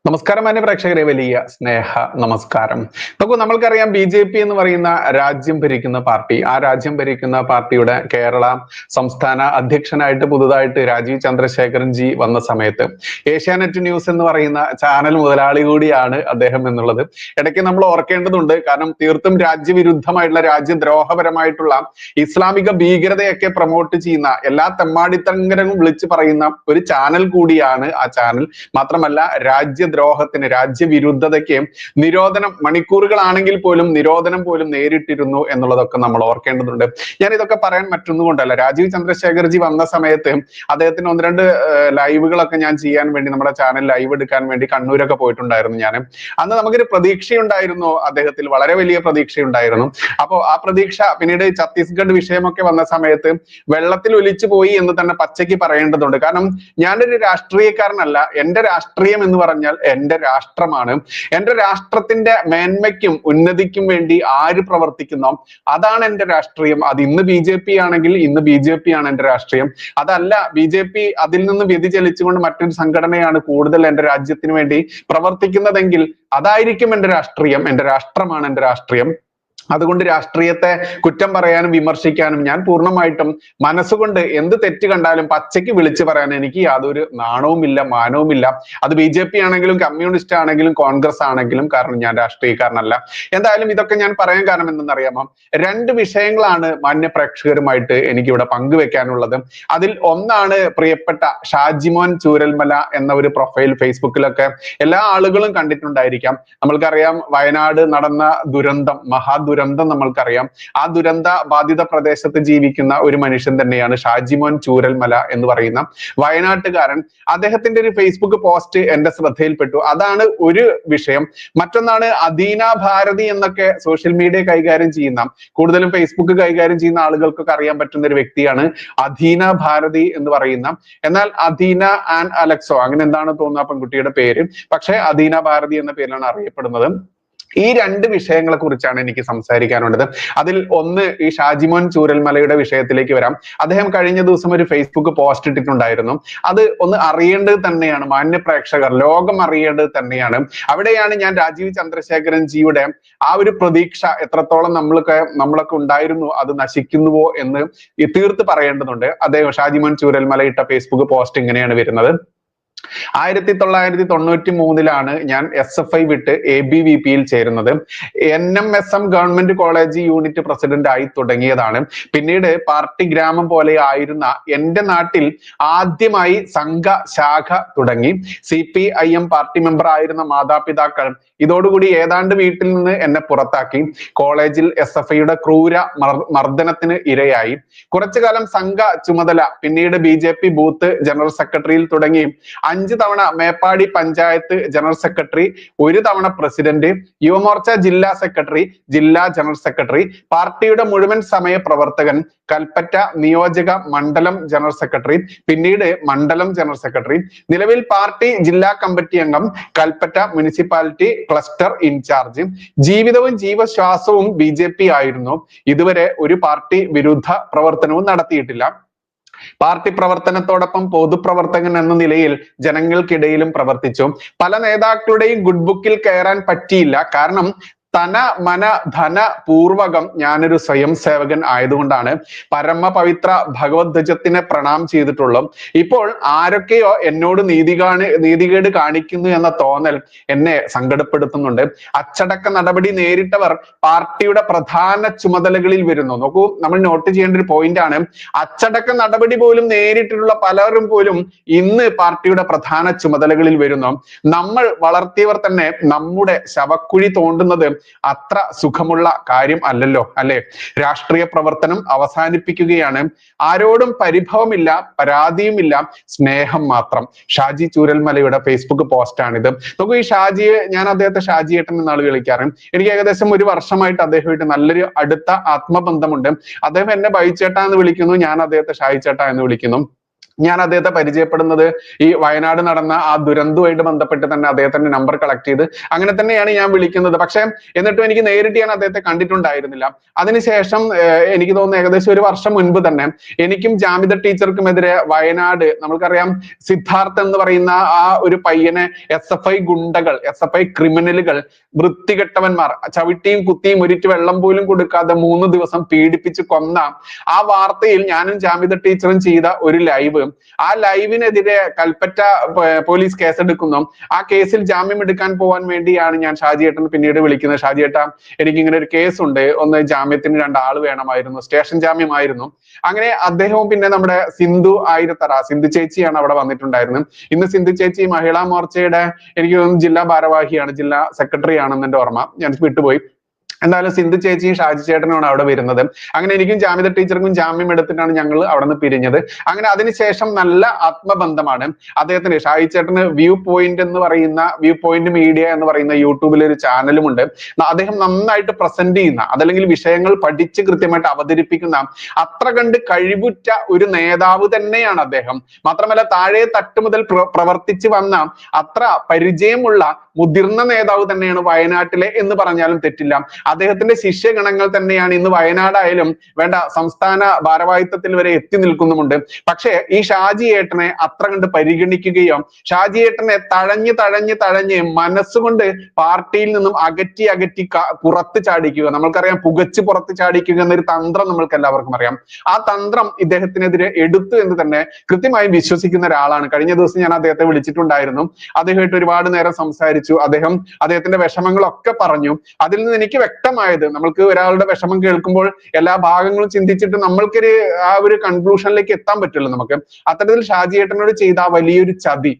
നമസ്കാരം മാന്യ പ്രേക്ഷകരെ, വലിയ സ്നേഹ നമസ്കാരം. നോക്കൂ, നമ്മൾക്കറിയാം BJP എന്ന് പറയുന്ന രാജ്യം ഭരിക്കുന്ന പാർട്ടി. ആ രാജ്യം ഭരിക്കുന്ന പാർട്ടിയുടെ കേരള സംസ്ഥാന അധ്യക്ഷനായിട്ട് പുതുതായിട്ട് രാജീവ് ചന്ദ്രശേഖരൻ ജി വന്ന സമയത്ത് ഏഷ്യാനെറ്റ് ന്യൂസ് എന്ന് പറയുന്ന ചാനൽ മുതലാളി കൂടിയാണ് അദ്ദേഹം എന്നുള്ളത് ഇടയ്ക്ക് നമ്മൾ ഓർക്കേണ്ടതുണ്ട്. കാരണം തീർത്തും രാജ്യവിരുദ്ധമായിട്ടുള്ള, രാജ്യദ്രോഹപരമായിട്ടുള്ള ഇസ്ലാമിക ഭീകരതയൊക്കെ പ്രൊമോട്ട് ചെയ്യുന്ന, എല്ലാ തെമ്മാടിത്തങ്കരവും വിളിച്ചു പറയുന്ന ഒരു ചാനൽ കൂടിയാണ് ആ ചാനൽ. മാത്രമല്ല, രാജ്യദ്രോഹത്തിന്, രാജ്യവിരുദ്ധതയ്ക്ക് നിരോധനം, മണിക്കൂറുകളാണെങ്കിൽ പോലും നിരോധനം പോലും നേരിട്ടിരുന്നു എന്നുള്ളതൊക്കെ നമ്മൾ ഓർക്കേണ്ടതുണ്ട്. ഞാൻ ഇതൊക്കെ പറയാൻ മറ്റൊന്നുകൊണ്ടല്ല, രാജീവ് ചന്ദ്രശേഖർജി വന്ന സമയത്ത് അദ്ദേഹത്തിന് ഒന്ന് രണ്ട് ലൈവുകളൊക്കെ ഞാൻ ചെയ്യാൻ വേണ്ടി, നമ്മുടെ ചാനൽ ലൈവ് എടുക്കാൻ വേണ്ടി കണ്ണൂരൊക്കെ പോയിട്ടുണ്ടായിരുന്നു ഞാൻ. അന്ന് നമുക്കൊരു പ്രതീക്ഷയുണ്ടായിരുന്നു അദ്ദേഹത്തിൽ, വളരെ വലിയ പ്രതീക്ഷയുണ്ടായിരുന്നു. അപ്പോൾ ആ പ്രതീക്ഷ പിന്നീട് ഛത്തീസ്ഗഡ് വിഷയമൊക്കെ വന്ന സമയത്ത് വെള്ളത്തിൽ ഒലിച്ചു പോയി എന്ന് തന്നെ പച്ചയ്ക്ക് പറയേണ്ടതുണ്ട്. കാരണം ഞാനൊരു രാഷ്ട്രീയക്കാരനല്ല. എന്റെ രാഷ്ട്രീയം എന്ന് പറഞ്ഞാൽ എന്റെ രാഷ്ട്രമാണ്. എന്റെ രാഷ്ട്രത്തിന്റെ മേന്മയ്ക്കും ഉന്നതിക്കും വേണ്ടി ആര് പ്രവർത്തിക്കുന്നോ അതാണ് എന്റെ രാഷ്ട്രീയം. അത് ഇന്ന് BJP ആണെങ്കിൽ ഇന്ന് BJP ആണ് എന്റെ രാഷ്ട്രീയം. അതല്ല, BJP അതിൽ നിന്ന് വ്യതിചലിച്ചുകൊണ്ട് മറ്റൊരു സംഘടനയാണ് കൂടുതൽ എന്റെ രാജ്യത്തിന് വേണ്ടി പ്രവർത്തിക്കുന്നതെങ്കിൽ അതായിരിക്കും എന്റെ രാഷ്ട്രീയം. എന്റെ രാഷ്ട്രമാണ് എന്റെ രാഷ്ട്രീയം. അതുകൊണ്ട് രാഷ്ട്രീയത്തെ കുറ്റം പറയാനും വിമർശിക്കാനും ഞാൻ പൂർണ്ണമായിട്ടും മനസ്സുകൊണ്ട് എന്ത് തെറ്റ് കണ്ടാലും പച്ചയ്ക്ക് വിളിച്ചു പറയാൻ എനിക്ക് യാതൊരു നാണവുമില്ല, മാനവുമില്ല. അത് BJP ആണെങ്കിലും കമ്മ്യൂണിസ്റ്റ് ആണെങ്കിലും കോൺഗ്രസ് ആണെങ്കിലും. കാരണം ഞാൻ രാഷ്ട്രീയക്കാരനല്ല. എന്തായാലും ഇതൊക്കെ ഞാൻ പറയാൻ കാരണം എന്തെന്നറിയാമോ? രണ്ട് വിഷയങ്ങളാണ് മാന്യ പ്രേക്ഷകരുമായിട്ട് എനിക്കിവിടെ പങ്കുവെക്കാനുള്ളത്. അതിൽ ഒന്നാണ് പ്രിയപ്പെട്ട ഷാജിമോൻ ചൂരൽമല എന്ന ഒരു പ്രൊഫൈൽ ഫേസ്ബുക്കിലൊക്കെ എല്ലാ ആളുകളും കണ്ടിട്ടുണ്ടായിരിക്കാം. നമ്മൾക്കറിയാം, വയനാട് നടന്ന ദുരന്തം, മഹാദുരന്തം നമ്മൾക്കറിയാം. ആ ദുരന്ത ബാധിത പ്രദേശത്ത് ജീവിക്കുന്ന ഒരു മനുഷ്യൻ തന്നെയാണ് ഷാജിമോൻ ചൂരൽമല എന്ന് പറയുന്ന വയനാട്ടുകാരൻ. അദ്ദേഹത്തിന്റെ ഒരു ഫേസ്ബുക്ക് പോസ്റ്റ് എന്റെ ശ്രദ്ധയിൽപ്പെട്ടു. അതാണ് ഒരു വിഷയം. മറ്റൊന്നാണ് അദീന ഭാരതി എന്നൊക്കെ സോഷ്യൽ മീഡിയ കൈകാര്യം ചെയ്യുന്ന, കൂടുതലും ഫേസ്ബുക്ക് കൈകാര്യം ചെയ്യുന്ന ആളുകൾക്കൊക്കെ അറിയാൻ പറ്റുന്ന ഒരു വ്യക്തിയാണ് അദീന ഭാരതി എന്ന് പറയുന്ന. എന്നാൽ അദീന ആൻഡ് അലക്സോ അങ്ങനെ എന്താണ് തോന്നുന്ന പെൺകുട്ടിയുടെ പേര്, പക്ഷെ അദീന ഭാരതി എന്ന പേരിലാണ് അറിയപ്പെടുന്നത്. ഈ രണ്ട് വിഷയങ്ങളെ കുറിച്ചാണ് എനിക്ക് സംസാരിക്കാനുള്ളത്. അതിൽ ഒന്ന് ഈ ഷാജിമോൻ ചൂരൽമലയുടെ വിഷയത്തിലേക്ക് വരാം. അദ്ദേഹം കഴിഞ്ഞ ദിവസം ഒരു ഫേസ്ബുക്ക് പോസ്റ്റ് ഇട്ടിട്ടുണ്ടായിരുന്നു. അത് ഒന്ന് അറിയേണ്ടത് തന്നെയാണ്, മാന്യ പ്രേക്ഷകർ, ലോകം അറിയേണ്ടത് തന്നെയാണ്. അവിടെയാണ് ഞാൻ രാജീവ് ചന്ദ്രശേഖരൻ ജിയുടെ ആ ഒരു പ്രതീക്ഷ എത്രത്തോളം നമ്മളൊക്കെ ഉണ്ടായിരുന്നു, അത് നശിക്കുന്നുവോ എന്ന് തീർത്ത് പറയേണ്ടതുണ്ട്. അദ്ദേഹം ഷാജിമോൻ ചൂരൽമല ഇട്ട ഫേസ്ബുക്ക് പോസ്റ്റ് ഇങ്ങനെയാണ് വരുന്നത്. 1993 ഞാൻ SFI വിട്ട് ABVP ചേരുന്നത്. NMSM government college unit president ആയി തുടങ്ങിയതാണ്. പിന്നീട് പാർട്ടി ഗ്രാമം പോലെ ആയിരുന്ന എന്റെ നാട്ടിൽ ആദ്യമായി സംഘ ശാഖ തുടങ്ങി. CPIM പാർട്ടി മെമ്പർ ആയിരുന്ന മാതാപിതാക്കൾ ഇതോടുകൂടി ഏതാണ്ട് വീട്ടിൽ നിന്ന് എന്നെ പുറത്താക്കി. കോളേജിൽ SFIയുടെ ക്രൂര മർദ്ദനത്തിന് ഇരയായി. കുറച്ചു കാലം സംഘ ചുമതല, പിന്നീട് BJP ബൂത്ത് ജനറൽ സെക്രട്ടറിയിൽ തുടങ്ങി 5 തവണ മേപ്പാടി പഞ്ചായത്ത് ജനറൽ സെക്രട്ടറി, 1 തവണ പ്രസിഡന്റ്, യുവമോർച്ച ജില്ലാ സെക്രട്ടറി, ജില്ലാ ജനറൽ സെക്രട്ടറി, പാർട്ടിയുടെ മുഴുവൻ സമയ പ്രവർത്തകൻ, കൽപ്പറ്റ നിയോജക മണ്ഡലം ജനറൽ സെക്രട്ടറി, പിന്നീട് മണ്ഡലം ജനറൽ സെക്രട്ടറി, നിലവിൽ പാർട്ടി ജില്ലാ കമ്മിറ്റി അംഗം, കൽപ്പറ്റ മുനിസിപ്പാലിറ്റി ക്ലസ്റ്റർ ഇൻചാർജ്. ജീവിതവും ജീവശ്വാസവും BJP ആയിരുന്നു. ഇതുവരെ ഒരു പാർട്ടി വിരുദ്ധ പ്രവർത്തനവും നടത്തിയിട്ടില്ല. പാർട്ടി പ്രവർത്തനത്തോടൊപ്പം പൊതുപ്രവർത്തകൻ എന്ന നിലയിൽ ജനങ്ങൾക്കിടയിലും പ്രവർത്തിച്ചു. പല നേതാക്കളുടെയും ഗുഡ് ബുക്കിൽ കയറാൻ പറ്റിയില്ല. കാരണം തന മന ധന പൂർവകം ഞാനൊരു സ്വയം സേവകൻ ആയതുകൊണ്ടാണ്. പരമപവിത്ര ഭഗവദ്ധ്വജത്തിനെ പ്രണാം ചെയ്തിട്ടുള്ളൂ. ഇപ്പോൾ ആരൊക്കെയോ എന്നോട് നീതികേട് കാണിക്കുന്നു എന്ന തോന്നൽ എന്നെ സങ്കടപ്പെടുത്തുന്നുണ്ട്. അച്ചടക്ക നടപടി നേരിട്ടവർ പാർട്ടിയുടെ പ്രധാന ചുമതലകളിൽ വരുന്നു. നോക്കൂ, നമ്മൾ നോട്ട് ചെയ്യേണ്ട ഒരു പോയിന്റ് ആണ്. അച്ചടക്ക നടപടി പോലും നേരിട്ടിട്ടുള്ള പലരും പോലും ഇന്ന് പാർട്ടിയുടെ പ്രധാന ചുമതലകളിൽ വരുന്നു. നമ്മൾ വളർത്തിയവർ തന്നെ നമ്മുടെ ശവക്കുഴി തോണ്ടുന്നത് അത്ര സുഖമുള്ള കാര്യം അല്ലല്ലോ, അല്ലെ? രാഷ്ട്രീയ പ്രവർത്തനം അവസാനിപ്പിക്കുകയാണ്. ആരോടും പരിഭവമില്ല, പരാതിയുമില്ല, സ്നേഹം മാത്രം. ഷാജി ചൂരൽമലയുടെ ഫേസ്ബുക്ക് പോസ്റ്റാണിത്. നോക്കൂ, ഈ ഷാജിയെ, ഞാൻ അദ്ദേഹത്തെ ഷാജിയേട്ടൻ എന്നാണ് വിളിക്കാറ്. എനിക്ക് ഏകദേശം 1 വർഷമായിട്ട് അദ്ദേഹമായിട്ട് നല്ലൊരു അടുത്ത ആത്മബന്ധമുണ്ട്. അദ്ദേഹം എന്നെ ബൈച്ചേട്ട എന്ന് വിളിക്കുന്നു, ഞാൻ അദ്ദേഹത്തെ ഷായി ചേട്ട എന്ന് വിളിക്കുന്നു. ഞാൻ അദ്ദേഹത്തെ പരിചയപ്പെടുന്നത് ഈ വയനാട് നടന്ന ആ ദുരന്തവുമായിട്ട് ബന്ധപ്പെട്ട് തന്നെ അദ്ദേഹത്തിന്റെ നമ്പർ കളക്ട് ചെയ്ത് അങ്ങനെ തന്നെയാണ് ഞാൻ വിളിക്കുന്നത്. പക്ഷെ എന്നിട്ടും എനിക്ക് നേരിട്ട് ഞാൻ അദ്ദേഹത്തെ കണ്ടിട്ടുണ്ടായിരുന്നില്ല. അതിനുശേഷം എനിക്ക് തോന്നുന്നു ഏകദേശം ഒരു വർഷം മുൻപ് തന്നെ എനിക്കും ജാമിദ ടീച്ചർക്കുമെതിരെ വയനാട് നമ്മൾക്കറിയാം സിദ്ധാർത്ഥ് എന്ന് പറയുന്ന ആ ഒരു പയ്യനെ SFI ഗുണ്ടകൾ, SFI ക്രിമിനലുകൾ, വൃത്തികെട്ടവന്മാർ ചവിട്ടിയും കുത്തിയും ഒരിറ്റ് വെള്ളം പോലും കൊടുക്കാതെ 3 ദിവസം പീഡിപ്പിച്ച് കൊന്ന ആ വാർത്തയിൽ ഞാനും ജാമിദ ടീച്ചറും ചെയ്ത ഒരു ലൈവ്, ആ ലൈവിനെതിരെ കൽപ്പറ്റ പോലീസ് കേസെടുക്കുന്നു. ആ കേസിൽ ജാമ്യം എടുക്കാൻ പോകാൻ വേണ്ടിയാണ് ഞാൻ ഷാജിയേട്ടൻ പിന്നീട് വിളിക്കുന്നത്. ഷാജിയേട്ടാ, എനിക്ക് ഇങ്ങനെ ഒരു കേസുണ്ട്, ഒന്ന് ജാമ്യത്തിന് 2 ആള് വേണമായിരുന്നു, സ്റ്റേഷൻ ജാമ്യമായിരുന്നു. അങ്ങനെ അദ്ദേഹവും പിന്നെ നമ്മുടെ സിന്ധു ആയിരത്തറ, സിന്ധു ചേച്ചിയാണ് അവിടെ വന്നിട്ടുണ്ടായിരുന്നത്. ഇന്ന് സിന്ധു ചേച്ചി മഹിളാ മോർച്ചയുടെ എനിക്ക് തോന്നുന്നു ജില്ലാ ഭാരവാഹിയാണ്, ജില്ലാ സെക്രട്ടറി ആണെന്ന് എന്റെ ഓർമ്മ, ഞാൻ വിട്ടുപോയി. എന്തായാലും സിന്ധു ചേച്ചിയും ഷാജി ചേട്ടനുമാണ് അവിടെ വരുന്നത്. അങ്ങനെ എനിക്കും ജാമിദ ടീച്ചർക്കും ജാമ്യം എടുത്തിട്ടാണ് ഞങ്ങൾ അവിടെ നിന്ന് പിരിഞ്ഞത്. അങ്ങനെ അതിനുശേഷം നല്ല ആത്മബന്ധമാണ് അദ്ദേഹത്തിന്. ഷാജി ചേട്ടന് വ്യൂ പോയിന്റ് എന്ന് പറയുന്ന, വ്യൂ പോയിന്റ് മീഡിയ എന്ന് പറയുന്ന യൂട്യൂബിൽ ഒരു ചാനലുമുണ്ട്. അദ്ദേഹം നന്നായിട്ട് പ്രസന്റ് ചെയ്യുന്ന, അതല്ലെങ്കിൽ വിഷയങ്ങൾ പഠിച്ച് കൃത്യമായിട്ട് അവതരിപ്പിക്കുന്ന അത്ര കണ്ട് കഴിവുറ്റ ഒരു നേതാവ് തന്നെയാണ് അദ്ദേഹം. മാത്രമല്ല താഴെ തട്ട് മുതൽ പ്രവർത്തിച്ചു വന്ന അത്ര പരിചയമുള്ള മുതിർന്ന നേതാവ് തന്നെയാണ് വയനാട്ടിലെ എന്ന് പറഞ്ഞാലും തെറ്റില്ല. അദ്ദേഹത്തിന്റെ ശിഷ്യഗണങ്ങൾ തന്നെയാണ് ഇന്ന് വയനാടായാലും വേണ്ട സംസ്ഥാന ഭാരവാഹിത്വത്തിൽ വരെ എത്തി നിൽക്കുന്നുമുണ്ട്. പക്ഷേ ഈ ഷാജിയേട്ടനെ അത്ര കണ്ട് പരിഗണിക്കുകയോ ഷാജിയേട്ടനെ തഴഞ്ഞ് മനസ്സുകൊണ്ട് പാർട്ടിയിൽ നിന്നും അകറ്റി പുറത്ത് ചാടിക്കുക, നമ്മൾക്കറിയാം പുകച്ച് പുറത്ത് ചാടിക്കുക എന്നൊരു തന്ത്രം നമ്മൾക്ക് എല്ലാവർക്കും അറിയാം. ആ തന്ത്രം ഇദ്ദേഹത്തിനെതിരെ എടുത്തു എന്ന് തന്നെ കൃത്യമായി വിശ്വസിക്കുന്ന ഒരാളാണ്. കഴിഞ്ഞ ദിവസം ഞാൻ അദ്ദേഹത്തെ വിളിച്ചിട്ടുണ്ടായിരുന്നു. അദ്ദേഹമായിട്ട് ഒരുപാട് നേരം സംസാരിച്ചു. അദ്ദേഹത്തിന്റെ വിഷമങ്ങളൊക്കെ പറഞ്ഞു. അതിൽ നിന്ന് എനിക്ക് വ്യക്തമായത്, നമ്മൾക്ക് ഒരാളുടെ വിഷമം കേൾക്കുമ്പോൾ എല്ലാ ഭാഗങ്ങളും ചിന്തിച്ചിട്ട് നമ്മൾക്കൊരു ആ ഒരു കൺക്ലൂഷനിലേക്ക് എത്താൻ പറ്റുള്ളൂ നമുക്ക്. അത്തരത്തിൽ ഷാജിയേട്ടനോട് ചെയ്ത വലിയൊരു ചതി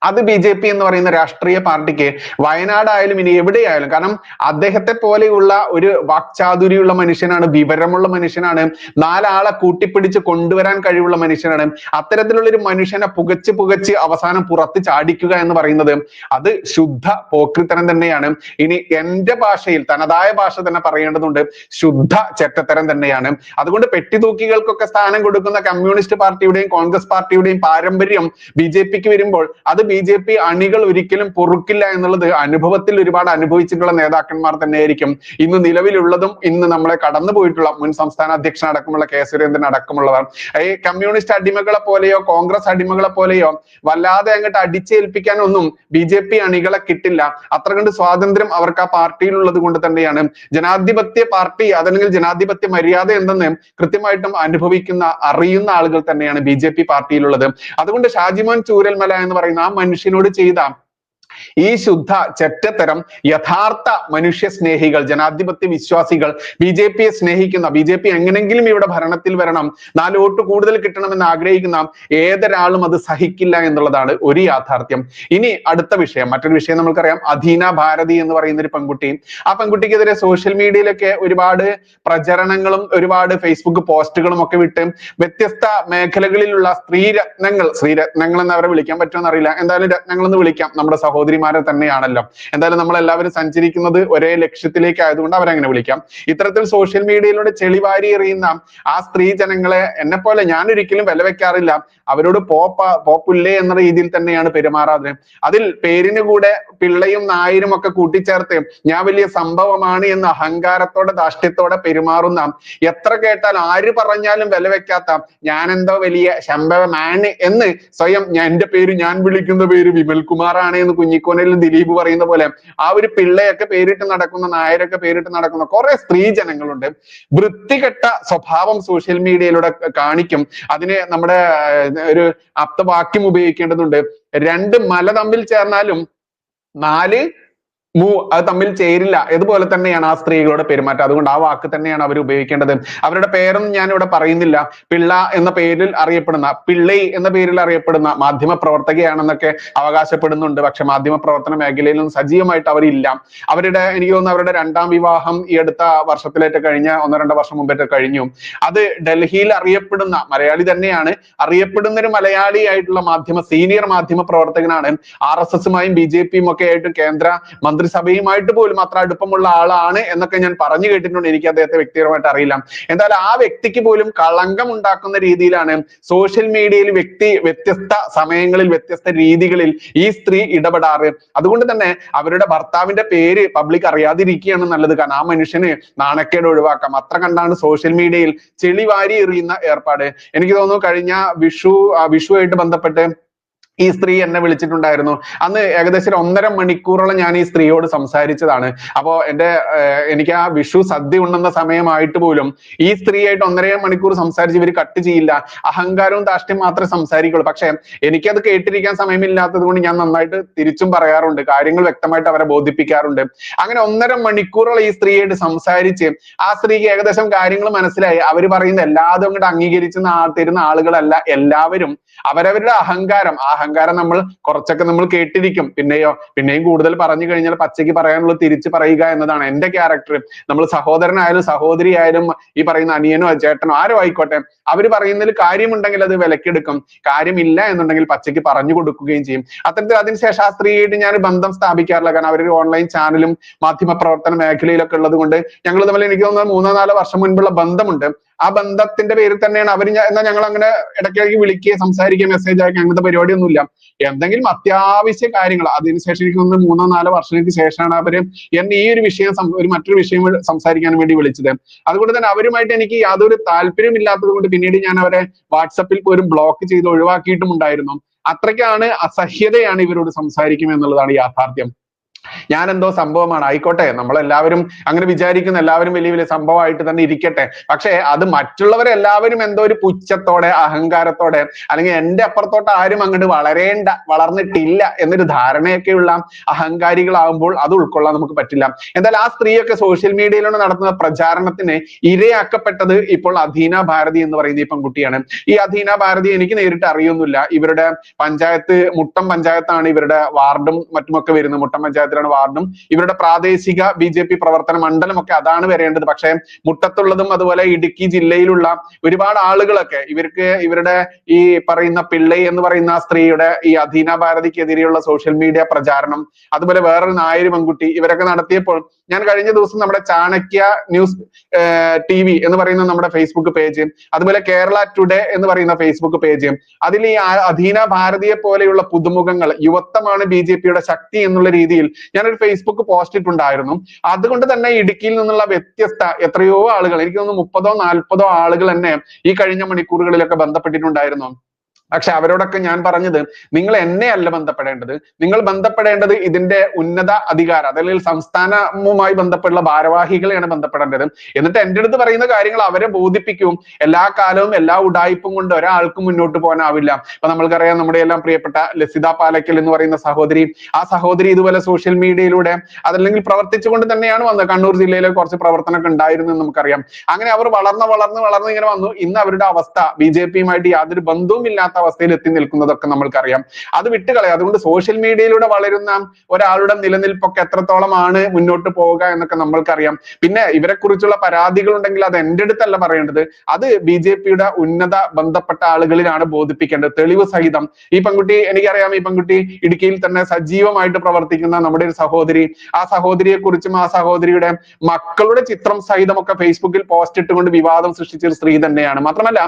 അത് BJP എന്ന് പറയുന്ന രാഷ്ട്രീയ പാർട്ടിക്ക് വയനാടായാലും ഇനി എവിടെയായാലും, കാരണം അദ്ദേഹത്തെ പോലെയുള്ള ഒരു വാക്ചാതുരിയുള്ള മനുഷ്യനാണ്, വിവരമുള്ള മനുഷ്യനാണ്, 4 ആളെ കൂട്ടിപ്പിടിച്ച് കൊണ്ടുവരാൻ കഴിവുള്ള മനുഷ്യനാണ്. അത്തരത്തിലുള്ള ഒരു മനുഷ്യനെ പുകച്ച് അവസാനം പുറത്ത് ചാടിക്കുക എന്ന് പറയുന്നത് അത് ശുദ്ധ പോക്രിത്തരം തന്നെയാണ്. ഇനി എന്റെ ഭാഷയിൽ, തനതായ ഭാഷ തന്നെ പറയേണ്ടതുണ്ട്, ശുദ്ധ ചെറ്റത്തരം തന്നെയാണ്. അതുകൊണ്ട് പെട്ടിതൂക്കികൾക്കൊക്കെ സ്ഥാനം കൊടുക്കുന്ന കമ്മ്യൂണിസ്റ്റ് പാർട്ടിയുടെയും കോൺഗ്രസ് പാർട്ടിയുടെയും പാരമ്പര്യം BJPക്ക് വരുമ്പോൾ അത് BJP അണികൾ ഒരിക്കലും പൊറുക്കില്ല എന്നുള്ളത് അനുഭവത്തിൽ ഒരുപാട് അനുഭവിച്ചിട്ടുള്ള നേതാക്കന്മാർ തന്നെയായിരിക്കും ഇന്ന് നിലവിലുള്ളതും ഇന്ന് നമ്മളെ കടന്നുപോയിട്ടുള്ള മുൻ സംസ്ഥാന അധ്യക്ഷൻ അടക്കമുള്ള K സുരേന്ദ്രൻ അടക്കമുള്ളവർ. ഈ കമ്മ്യൂണിസ്റ്റ് അടിമകളെ പോലെയോ കോൺഗ്രസ് അടിമകളെ പോലെയോ വല്ലാതെ അങ്ങോട്ട് അടിച്ചേൽപ്പിക്കാനൊന്നും BJP അണികളെ കിട്ടില്ല. അത്ര കണ്ട് സ്വാതന്ത്ര്യം അവർക്ക് ആ പാർട്ടിയിലുള്ളത് കൊണ്ട് തന്നെയാണ് ജനാധിപത്യ പാർട്ടി, അതല്ലെങ്കിൽ ജനാധിപത്യ മര്യാദ എന്തെന്ന് കൃത്യമായിട്ടും അനുഭവിക്കുന്ന അറിയുന്ന ആളുകൾ തന്നെയാണ് BJP പാർട്ടിയിലുള്ളത്. അതുകൊണ്ട് ഷാജിമോൻ ചൂരൽമല എന്ന് പറയുന്ന ആ മനുഷ്യനോട് ചെയ്ത ഈ ശുദ്ധ ചെറ്റത്തരം യഥാർത്ഥ മനുഷ്യ സ്നേഹികൾ, ജനാധിപത്യ വിശ്വാസികൾ, BJPയെ സ്നേഹിക്കുന്ന, BJP എങ്ങനെങ്കിലും ഇവിടെ ഭരണത്തിൽ വരണം, 4 വോട്ട് കൂടുതൽ കിട്ടണമെന്ന് ആഗ്രഹിക്കുന്ന ഏതൊരാളും അത് സഹിക്കില്ല എന്നുള്ളതാണ് ഒരു യാഥാർത്ഥ്യം. ഇനി അടുത്ത വിഷയം, മറ്റൊരു വിഷയം നമുക്കറിയാം, അധീന ഭാരതി എന്ന് പറയുന്ന ഒരു പെൺകുട്ടി. ആ പെൺകുട്ടിക്കെതിരെ സോഷ്യൽ മീഡിയയിലൊക്കെ ഒരുപാട് പ്രചരണങ്ങളും ഒരുപാട് ഫേസ്ബുക്ക് പോസ്റ്റുകളും ഒക്കെ വിട്ട് വ്യത്യസ്ത മേഖലകളിലുള്ള സ്ത്രീരത്നങ്ങൾ എന്ന് അവരെ വിളിക്കാൻ പറ്റുമെന്ന് അറിയില്ല, എന്തായാലും രത്നങ്ങൾ എന്ന് വിളിക്കാം, നമ്മുടെ സഹോദരിമാരെ തന്നെയാണല്ലോ. എന്തായാലും നമ്മൾ എല്ലാവരും സഞ്ചരിക്കുന്നത് ഒരേ ലക്ഷ്യത്തിലേക്ക് ആയതുകൊണ്ട് അവരങ്ങനെ വിളിക്കാം. ഇത്തരത്തിൽ സോഷ്യൽ മീഡിയയിലൂടെ ചെളിവാരി എറിയുന്ന ആ സ്ത്രീ ജനങ്ങളെ എന്നെ പോലെ ഞാൻ ഒരിക്കലും വില വെക്കാറില്ല. അവരോട് പോപ്പുല്ലേ എന്ന രീതിയിൽ തന്നെയാണ് പെരുമാറാതെ. അതിൽ പേരിന് കൂടെ പിള്ളയും നായരും ഒക്കെ കൂട്ടിച്ചേർത്ത് ഞാൻ വലിയ സംഭവമാണ് എന്ന് അഹങ്കാരത്തോടെ ധാഷ്ട്യത്തോടെ പെരുമാറുന്ന, എത്ര കേട്ടാൽ ആര് പറഞ്ഞാലും വില വെക്കാത്ത, ഞാൻ എന്തോ വലിയ സംഭവമാണ് എന്ന് സ്വയം ഞാൻ വിളിക്കുന്ന പേര് വിമൽകുമാറാണ് എന്ന് കുഞ്ഞിക്കോനയിലും ദിലീപ് പറയുന്ന പോലെ ആ ഒരു പിള്ളയൊക്കെ പേരിട്ട് നടക്കുന്ന, നായരൊക്കെ പേരിട്ട് നടക്കുന്ന കുറെ സ്ത്രീ ജനങ്ങളുണ്ട്. വൃത്തികെട്ട സ്വഭാവം സോഷ്യൽ മീഡിയയിലൂടെ കാണിക്കും. അതിന് നമ്മുടെ ഒരു ആപ്തവാക്യം ഉപയോഗിക്കേണ്ടതുണ്ട്. 2 മല തമ്മിൽ ചേർന്നാലും 4 അത് തമ്മിൽ ചേരില്ല. ഇതുപോലെ തന്നെയാണ് ആ സ്ത്രീകളുടെ പെരുമാറ്റം. അതുകൊണ്ട് ആ വാക്ക് തന്നെയാണ് അവർ ഉപയോഗിക്കേണ്ടത്. അവരുടെ പേരൊന്നും ഞാൻ ഇവിടെ പറയുന്നില്ല. പിള്ള എന്ന പേരിൽ അറിയപ്പെടുന്ന, പിള്ളൈ എന്ന പേരിൽ അറിയപ്പെടുന്ന മാധ്യമ പ്രവർത്തകയാണെന്നൊക്കെ അവകാശപ്പെടുന്നുണ്ട്. പക്ഷെ മാധ്യമ പ്രവർത്തന മേഖലയിലും സജീവമായിട്ട് അവരില്ല. എനിക്ക് തോന്നുന്നു അവരുടെ 2ാം വിവാഹം ഈ അടുത്ത വർഷത്തിലേറ്റ് കഴിഞ്ഞ 1-2 വർഷം മുമ്പേറ്റ് കഴിഞ്ഞു. അത് ഡൽഹിയിൽ അറിയപ്പെടുന്ന, മലയാളി അറിയപ്പെടുന്ന ഒരു മലയാളിയായിട്ടുള്ള സീനിയർ മാധ്യമ പ്രവർത്തകനാണ്. RSSുമായും BJPയും ഒക്കെ ആയിട്ട് കേന്ദ്ര മന്ത്രി മന്ത്രിസഭയുമായിട്ട് പോലും അത്ര അടുപ്പമുള്ള ആളാണ് എന്നൊക്കെ ഞാൻ പറഞ്ഞു കേട്ടിട്ടുണ്ട്. എനിക്ക് അദ്ദേഹത്തെ വ്യക്തിപരമായിട്ട് അറിയില്ല. എന്തായാലും ആ വ്യക്തിക്ക് പോലും കളങ്കം ഉണ്ടാക്കുന്ന രീതിയിലാണ് സോഷ്യൽ മീഡിയയിൽ വ്യത്യസ്ത സമയങ്ങളിൽ വ്യത്യസ്ത രീതികളിൽ ഈ സ്ത്രീ ഇടപെടാറ്. അതുകൊണ്ട് തന്നെ അവരുടെ ഭർത്താവിന്റെ പേര് പബ്ലിക് അറിയാതിരിക്കുകയാണ് നല്ലത്. കാരണം ആ മനുഷ്യന് നാണക്കേട് ഒഴിവാക്കാം. അത്ര കണ്ടാണ് സോഷ്യൽ മീഡിയയിൽ ചെളി വാരി എറിയുന്ന ഏർപ്പാട്. എനിക്ക് തോന്നുന്നു കഴിഞ്ഞ വിഷുവായിട്ട് ബന്ധപ്പെട്ട് ഈ സ്ത്രീ എന്നെ വിളിച്ചിട്ടുണ്ടായിരുന്നു. അന്ന് ഏകദേശം 1.5 മണിക്കൂറോളം ഞാൻ ഈ സ്ത്രീയോട് സംസാരിച്ചതാണ്. അപ്പോ എനിക്ക് ആ വിഷു സദ്യ ഉണ്ണുന്ന സമയമായിട്ട് പോലും ഈ സ്ത്രീയായിട്ട് 1.5 മണിക്കൂർ സംസാരിച്ച് ഇവർ കട്ട് ചെയ്യില്ല. അഹങ്കാരവും ധാർഷ്ട്യം മാത്രമേ സംസാരിക്കുള്ളൂ. പക്ഷെ എനിക്കത് കേട്ടിരിക്കാൻ സമയമില്ലാത്തത് കൊണ്ട് ഞാൻ നന്നായിട്ട് തിരിച്ചും പറയാറുണ്ട്, കാര്യങ്ങൾ വ്യക്തമായിട്ട് അവരെ ബോധിപ്പിക്കാറുണ്ട്. അങ്ങനെ 1.5 മണിക്കൂറോളം ഈ സ്ത്രീയായിട്ട് സംസാരിച്ച് ആ സ്ത്രീക്ക് ഏകദേശം കാര്യങ്ങൾ മനസ്സിലായി. അവർ പറയുന്ന എല്ലാതും അങ്ങോട്ട് അംഗീകരിച്ച് തരുന്ന ആളുകളല്ല എല്ലാവരും. അവരവരുടെ അഹങ്കാരം നമ്മൾ കുറച്ചൊക്കെ നമ്മൾ കേട്ടിരിക്കും. പിന്നെയും കൂടുതൽ പറഞ്ഞു കഴിഞ്ഞാൽ പച്ചയ്ക്ക് പറയാനുള്ളത് തിരിച്ചു പറയുക എന്നതാണ് എന്റെ ക്യാരക്ടർ. നമ്മൾ സഹോദരനായാലും സഹോദരിയായാലും ഈ പറയുന്ന അനിയനോ ചേട്ടനോ ആരോ ആയിക്കോട്ടെ, അവർ പറയുന്നതിൽ കാര്യമുണ്ടെങ്കിൽ അത് വിലക്കെടുക്കും, കാര്യമില്ല എന്നുണ്ടെങ്കിൽ പച്ചയ്ക്ക് പറഞ്ഞു കൊടുക്കുകയും ചെയ്യും. അതിനുശേഷം ആ സ്ത്രീയായിട്ട് ഞാൻ ബന്ധം സ്ഥാപിക്കാറില്ല. കാരണം അവരൊരു ഓൺലൈൻ ചാനലും മാധ്യമ പ്രവർത്തന മേഖലയിലൊക്കെ ഉള്ളത് കൊണ്ട് ഞങ്ങൾ തമ്മിൽ എനിക്ക് തോന്നുന്നത് 3-4 വർഷം മുൻപുള്ള ബന്ധമുണ്ട്. ആ ബന്ധത്തിന്റെ പേരിൽ തന്നെയാണ് എന്നാൽ ഞങ്ങൾ അങ്ങനെ ഇടയ്ക്കിടയ്ക്ക് വിളിക്കുകയും സംസാരിക്കുകയും മെസ്സേജ് അയക്കുക അങ്ങനത്തെ പരിപാടിയൊന്നുമില്ല. എന്തെങ്കിലും അത്യാവശ്യ കാര്യങ്ങൾ അതിനുശേഷം എനിക്ക് തോന്നുന്നു 3-4 വർഷങ്ങൾക്ക് ശേഷമാണ് അവര് എന്നെ ഈ ഒരു വിഷയം മറ്റൊരു വിഷയം സംസാരിക്കാൻ വേണ്ടി വിളിച്ചത്. അതുകൊണ്ട് തന്നെ അവരുമായിട്ട് എനിക്ക് യാതൊരു താല്പര്യം ഇല്ലാത്തത് കൊണ്ട് പിന്നീട് ഞാൻ അവരെ വാട്സപ്പിൽ പോലും ബ്ലോക്ക് ചെയ്ത് ഒഴിവാക്കിയിട്ടുമുണ്ടായിരുന്നു. അത്രയ്ക്കാണ് അസഹ്യതയാണ് ഇവരോട് സംസാരിക്കും എന്നുള്ളതാണ് യാഥാർത്ഥ്യം. ഞാൻ എന്തോ സംഭവമാണ്, ആയിക്കോട്ടെ, നമ്മളെല്ലാവരും അങ്ങനെ വിചാരിക്കുന്ന, എല്ലാവരും വലിയ വലിയ സംഭവമായിട്ട് തന്നെ ഇരിക്കട്ടെ. പക്ഷെ അത് മറ്റുള്ളവരെല്ലാവരും എന്തോ ഒരു പുച്ഛത്തോടെ അഹങ്കാരത്തോടെ അല്ലെങ്കിൽ എന്റെ അപ്പുറത്തോട്ട് ആരും അങ്ങോട്ട് വളർന്നിട്ടില്ല എന്നൊരു ധാരണയൊക്കെയുള്ള അഹങ്കാരികളാകുമ്പോൾ അത് ഉൾക്കൊള്ളാൻ നമുക്ക് പറ്റില്ല. എന്തായാലും ആ സ്ത്രീയൊക്കെ സോഷ്യൽ മീഡിയയിലൂടെ നടത്തുന്ന പ്രചാരണത്തിന് ഇരയാക്കപ്പെട്ടത് ഇപ്പോൾ അധീന ഭാരതി എന്ന് പറയുന്ന ഈ പെൺകുട്ടിയാണ്. ഈ അധീന ഭാരതി എനിക്ക് നേരിട്ട് അറിയൊന്നുമില്ല. ഇവരുടെ പഞ്ചായത്ത് മുട്ടം പഞ്ചായത്താണ് ഇവരുടെ വാർഡും മറ്റുമൊക്കെ വരുന്നത്. മുട്ടം പഞ്ചായത്ത് വാർഡും ഇവരുടെ പ്രാദേശിക BJP പ്രവർത്തന മണ്ഡലം ഒക്കെ അതാണ് വരേണ്ടത്. പക്ഷെ മുട്ടത്തുള്ളതും അതുപോലെ ഇടുക്കി ജില്ലയിലുള്ള ഒരുപാട് ആളുകളൊക്കെ ഇവരുടെ ഈ പറയുന്ന പിള്ളൈ എന്ന് പറയുന്ന സ്ത്രീയുടെ ഈ അധീന ഭാരതിക്കെതിരെയുള്ള സോഷ്യൽ മീഡിയ പ്രചാരണം, അതുപോലെ വേറൊരു നായര് പെൺകുട്ടി, ഇവരൊക്കെ നടത്തിയപ്പോൾ ഞാൻ കഴിഞ്ഞ ദിവസം നമ്മുടെ ചാണക്യ ന്യൂസ് TV എന്ന് പറയുന്ന നമ്മുടെ ഫേസ്ബുക്ക് പേജ്, അതുപോലെ കേരള ടുഡേ എന്ന് പറയുന്ന ഫേസ്ബുക്ക് പേജ്, അതിൽ ഈ അധീന ഭാരതിയെ പോലെയുള്ള പുതുമുഖങ്ങൾ, യുവത്വമാണ് BJPയുടെ ശക്തി എന്നുള്ള രീതിയിൽ ഞാനൊരു ഫേസ്ബുക്ക് പോസ്റ്റ് ഇട്ടുണ്ടായിരുന്നു. അതുകൊണ്ട് തന്നെ ഇടുക്കിയിൽ നിന്നുള്ള വ്യത്യസ്ത എത്രയോ ആളുകൾ, എനിക്ക് തോന്നുന്നു 30-40 ആളുകൾ എന്നെ ഈ കഴിഞ്ഞ മണിക്കൂറുകളിലൊക്കെ ബന്ധപ്പെട്ടിട്ടുണ്ടായിരുന്നു. പക്ഷെ അവരോടൊക്കെ ഞാൻ പറഞ്ഞത്, നിങ്ങൾ എന്നെ അല്ല ബന്ധപ്പെടേണ്ടത്, നിങ്ങൾ ബന്ധപ്പെടേണ്ടത് ഇതിന്റെ ഉന്നത അധികാരം അതല്ലെങ്കിൽ സംസ്ഥാനവുമായി ബന്ധപ്പെട്ടുള്ള ഭാരവാഹികളെയാണ് ബന്ധപ്പെടേണ്ടത്. എന്നിട്ട് എൻ്റെ അടുത്ത് പറയുന്ന കാര്യങ്ങൾ അവരെ ബോധിപ്പിക്കും. എല്ലാ കാലവും എല്ലാ ഉഡായിപ്പും കൊണ്ട് ഒരാൾക്കും മുന്നോട്ട് പോകാനാവില്ല. അപ്പൊ നമ്മൾക്കറിയാം, നമ്മുടെ എല്ലാം പ്രിയപ്പെട്ട ലസിത പാലക്കൽ എന്ന് പറയുന്ന സഹോദരി, ആ സഹോദരി ഇതുപോലെ സോഷ്യൽ മീഡിയയിലൂടെ അതല്ലെങ്കിൽ പ്രവർത്തിച്ചുകൊണ്ട് തന്നെയാണ് വന്നത്. കണ്ണൂർ ജില്ലയിലെ കുറച്ച് പ്രവർത്തനമൊക്കെ ഉണ്ടായിരുന്നു എന്ന് നമുക്കറിയാം. അങ്ങനെ അവർ വളർന്ന് ഇങ്ങനെ വന്നു. ഇന്ന് അവരുടെ അവസ്ഥ BJPയുമായിട്ട് യാതൊരു ബന്ധവും ഇല്ലാത്ത അവസ്ഥയിൽ എത്തി നിൽക്കുന്നതൊക്കെ നമ്മൾക്കറിയാം. അത് വിട്ടുകളയാം. അതുകൊണ്ട് സോഷ്യൽ മീഡിയയിലൂടെ വളരുന്ന ഒരാളുടെ നിലനിൽപ്പൊക്കെ എത്രത്തോളമാണ് മുന്നോട്ട് പോവുക എന്നൊക്കെ നമ്മൾക്കറിയാം. പിന്നെ ഇവരെ കുറിച്ചുള്ള പരാതികൾ ഉണ്ടെങ്കിൽ അത് എൻ്റെ അടുത്തല്ല പറയേണ്ടത്, അത് BJPയുടെ ഉന്നത ബന്ധപ്പെട്ട ആളുകളിലാണ് ബോധിപ്പിക്കേണ്ടത്, തെളിവ് സഹിതം. ഈ പെൺകുട്ടി, എനിക്കറിയാം, ഈ പെൺകുട്ടി ഇടുക്കിയിൽ തന്നെ സജീവമായിട്ട് പ്രവർത്തിക്കുന്ന നമ്മുടെ ഒരു സഹോദരി, ആ സഹോദരിയെ കുറിച്ചും ആ സഹോദരിയുടെ മക്കളുടെ ചിത്രം സഹിതമൊക്കെ ഫേസ്ബുക്കിൽ പോസ്റ്റ് ഇട്ടുകൊണ്ട് വിവാദം സൃഷ്ടിച്ച ഒരു സ്ത്രീ തന്നെയാണ്. മാത്രമല്ല,